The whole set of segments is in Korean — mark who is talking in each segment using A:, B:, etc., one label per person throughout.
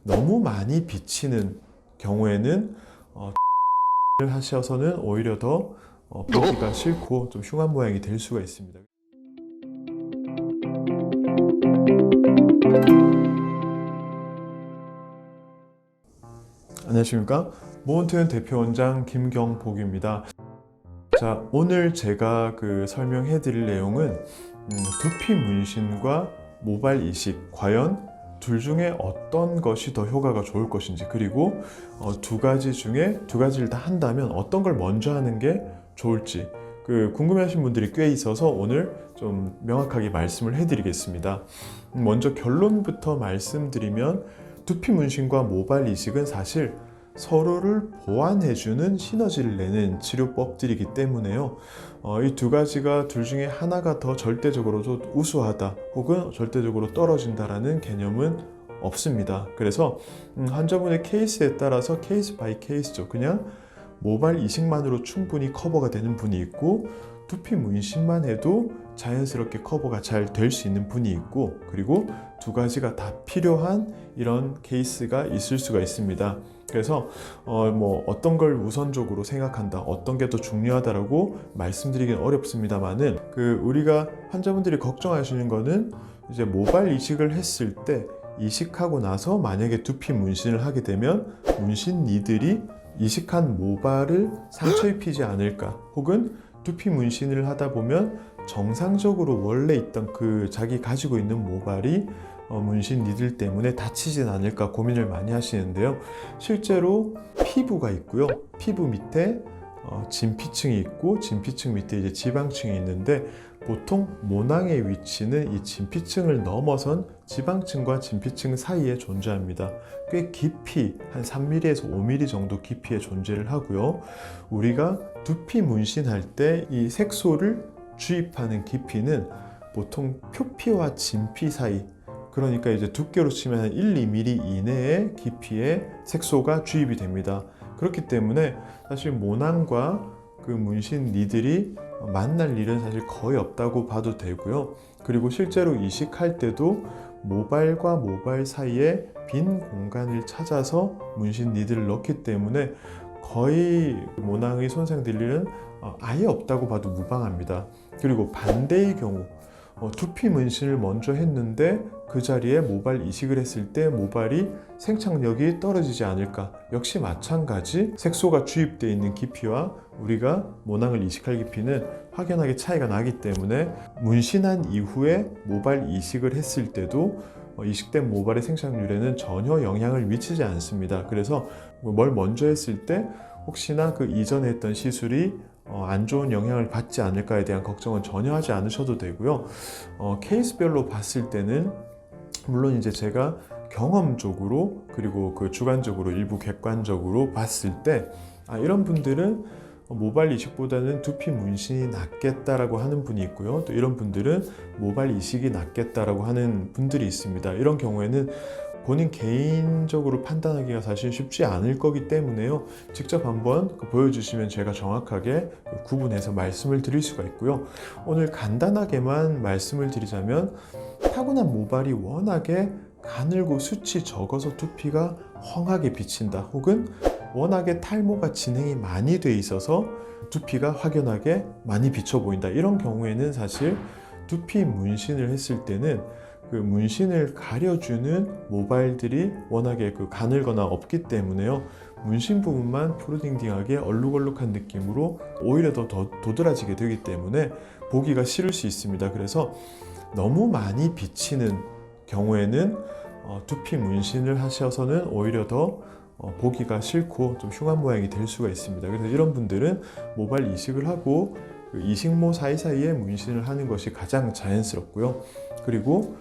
A: 너무 많이 비치는 경우에는 하셔서는 오히려 더 보기가 싫고 좀 흉한 모양이 될 수가 있습니다. 안녕하십니까, 모먼트은 대표원장 김경복입니다. 자, 오늘 제가 설명해 드릴 내용은 두피 문신과 모발 이식, 과연 둘 중에 어떤 것이 더 효과가 좋을 것인지, 그리고 두 가지 중에 두 가지를 다 한다면 어떤 걸 먼저 하는 게 좋을지 궁금해하신 분들이 꽤 있어서 오늘 좀 명확하게 말씀을 해드리겠습니다. 먼저 결론부터 말씀드리면 두피 문신과 모발 이식은 사실 서로를 보완해주는 시너지를 내는 치료법들이기 때문에요. 이 두 가지가 둘 중에 하나가 더 절대적으로 우수하다 혹은 절대적으로 떨어진다라는 개념은 없습니다. 그래서 환자분의 케이스에 따라서 케이스 바이 케이스죠. 그냥 모발 이식만으로 충분히 커버가 되는 분이 있고, 두피 문신만 해도 자연스럽게 커버가 잘 될 수 있는 분이 있고, 그리고 두 가지가 다 필요한 이런 케이스가 있을 수가 있습니다. 그래서 어떤 걸 우선적으로 생각한다, 어떤 게 더 중요하다라고 말씀드리기는 어렵습니다만은 우리가 환자분들이 걱정하시는 거는 이제 모발 이식을 했을 때 이식하고 나서 만약에 두피 문신을 하게 되면 문신 니들이 이식한 모발을 상처 입히지 않을까, 혹은 두피 문신을 하다 보면 정상적으로 원래 있던 자기 가지고 있는 모발이 문신 니들 때문에 다치진 않을까 고민을 많이 하시는데요. 실제로 피부가 있고요. 피부 밑에 진피층이 있고, 진피층 밑에 이제 지방층이 있는데, 보통 모낭의 위치는 이 진피층을 넘어선 지방층과 진피층 사이에 존재합니다. 꽤 깊이 한 3mm에서 5mm 정도 깊이의 존재를 하고요. 우리가 두피 문신할 때 이 색소를 주입하는 깊이는 보통 표피와 진피 사이, 그러니까 이제 두께로 치면 한 1, 2mm 이내의 깊이의 색소가 주입이 됩니다. 그렇기 때문에 사실 모낭과 문신 니들이 만날 일은 사실 거의 없다고 봐도 되고요. 그리고 실제로 이식할 때도 모발과 모발 사이에 빈 공간을 찾아서 문신 니들을 넣기 때문에 거의 모낭의 손상될 일은 아예 없다고 봐도 무방합니다. 그리고 반대의 경우, 두피 문신을 먼저 했는데 그 자리에 모발 이식을 했을 때 모발이 생착력이 떨어지지 않을까, 역시 마찬가지 색소가 주입되어 있는 깊이와 우리가 모낭을 이식할 깊이는 확연하게 차이가 나기 때문에 문신한 이후에 모발 이식을 했을 때도 이식된 모발의 생착률에는 전혀 영향을 미치지 않습니다. 그래서 뭘 먼저 했을 때 혹시나 이전에 했던 시술이 안 좋은 영향을 받지 않을까에 대한 걱정은 전혀 하지 않으셔도 되고요. 케이스별로 봤을 때는 물론 이제 제가 경험적으로 그리고 주관적으로 일부 객관적으로 봤을 때 이런 분들은 모발 이식보다는 두피 문신이 낫겠다라고 하는 분이 있고요. 또 이런 분들은 모발 이식이 낫겠다라고 하는 분들이 있습니다. 이런 경우에는 본인 개인적으로 판단하기가 사실 쉽지 않을 거기 때문에요. 직접 한번 보여주시면 제가 정확하게 구분해서 말씀을 드릴 수가 있고요. 오늘 간단하게만 말씀을 드리자면, 타고난 모발이 워낙에 가늘고 숱이 적어서 두피가 헝하게 비친다, 혹은 워낙에 탈모가 진행이 많이 돼 있어서 두피가 확연하게 많이 비쳐 보인다, 이런 경우에는 사실 두피 문신을 했을 때는 문신을 가려주는 모발들이 워낙에 가늘거나 없기 때문에요. 문신 부분만 푸르딩딩하게 얼룩얼룩한 느낌으로 오히려 더 도드라지게 되기 때문에 보기가 싫을 수 있습니다. 그래서 너무 많이 비치는 경우에는 두피 문신을 하셔서는 오히려 더 보기가 싫고 좀 흉한 모양이 될 수가 있습니다. 그래서 이런 분들은 모발 이식을 하고 이식모 사이사이에 문신을 하는 것이 가장 자연스럽고요. 그리고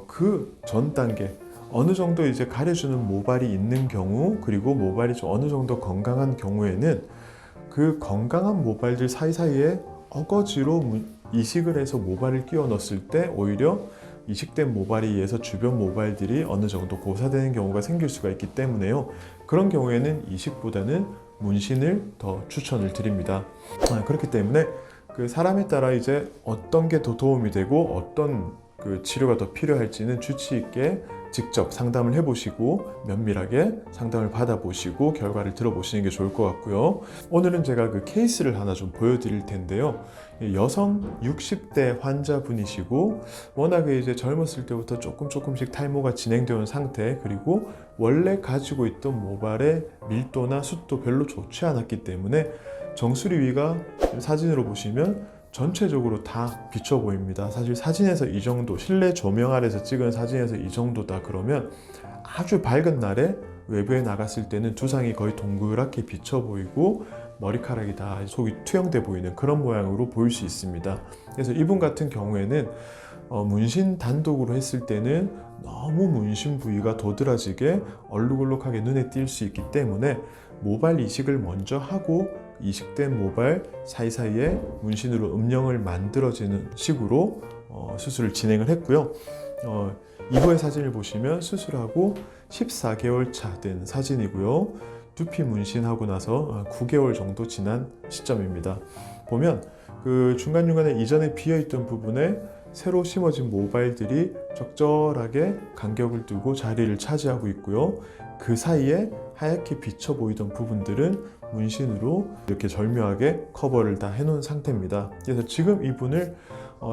A: 그 전 단계, 어느 정도 이제 가려주는 모발이 있는 경우, 그리고 모발이 좀 어느 정도 건강한 경우에는 그 건강한 모발들 사이사이에 어거지로 이식을 해서 모발을 끼워 넣었을 때 오히려 이식된 모발에 의해서 주변 모발들이 어느 정도 고사되는 경우가 생길 수가 있기 때문에요. 그런 경우에는 이식보다는 문신을 더 추천을 드립니다. 그렇기 때문에 사람에 따라 이제 어떤 게 더 도움이 되고 어떤 치료가 더 필요할지는 주치 있게 직접 상담을 해보시고 면밀하게 상담을 받아보시고 결과를 들어보시는 게 좋을 것 같고요. 오늘은 제가 그 케이스를 하나 좀 보여드릴 텐데요. 여성 60대 환자분이시고 워낙에 이제 젊었을 때부터 조금씩 탈모가 진행되어 온 상태, 그리고 원래 가지고 있던 모발의 밀도나 숱도 별로 좋지 않았기 때문에 정수리 위가 사진으로 보시면 전체적으로 다 비쳐 보입니다. 사실 사진에서 이 정도, 실내 조명 아래서 찍은 사진에서 이 정도다 그러면 아주 밝은 날에 외부에 나갔을 때는 두상이 거의 동그랗게 비쳐 보이고 머리카락이 다 속이 투영돼 보이는 그런 모양으로 보일 수 있습니다. 그래서 이분 같은 경우에는 문신 단독으로 했을 때는 너무 문신 부위가 도드라지게 얼룩얼룩하게 눈에 띌 수 있기 때문에 모발 이식을 먼저 하고 이식된 모발 사이사이에 문신으로 음영을 만들어지는 식으로 수술을 진행을 했고요. 이후의 사진을 보시면 수술하고 14개월 차 된 사진이고요. 두피 문신하고 나서 9개월 정도 지난 시점입니다. 보면 그 중간중간에 이전에 비어있던 부분에 새로 심어진 모발들이 적절하게 간격을 두고 자리를 차지하고 있고요. 그 사이에 하얗게 비쳐 보이던 부분들은 문신으로 이렇게 절묘하게 커버를 다 해놓은 상태입니다. 그래서 지금 이분을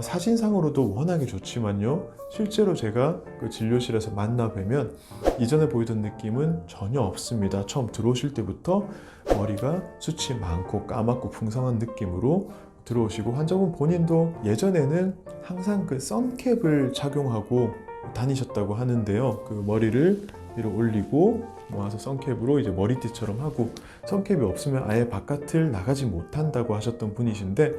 A: 사진상으로도 워낙에 좋지만요, 실제로 제가 그 진료실에서 만나뵈면 이전에 보이던 느낌은 전혀 없습니다. 처음 들어오실 때부터 머리가 숱이 많고 까맣고 풍성한 느낌으로 들어오시고, 환자분 본인도 예전에는 항상 그 선캡을 착용하고 다니셨다고 하는데요. 그 머리를 위로 올리고 모아서 선캡으로 이제 머리띠처럼 하고, 선캡이 없으면 아예 바깥을 나가지 못한다고 하셨던 분이신데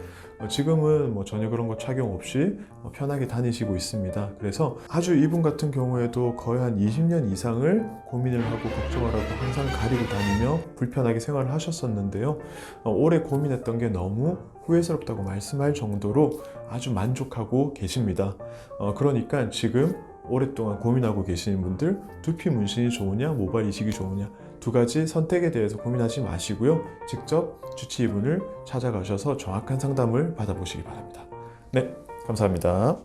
A: 지금은 뭐 전혀 그런 거 착용 없이 편하게 다니시고 있습니다. 그래서 아주 이분 같은 경우에도 거의 한 20년 이상을 고민을 하고 걱정을 하고 항상 가리고 다니며 불편하게 생활을 하셨었는데요. 오래 고민했던 게 너무 후회스럽다고 말씀할 정도로 아주 만족하고 계십니다. 그러니까 지금 오랫동안 고민하고 계시는 분들, 두피 문신이 좋으냐 모발 이식이 좋으냐 두 가지 선택에 대해서 고민하지 마시고요, 직접 주치의분을 찾아가셔서 정확한 상담을 받아보시기 바랍니다. 네, 감사합니다.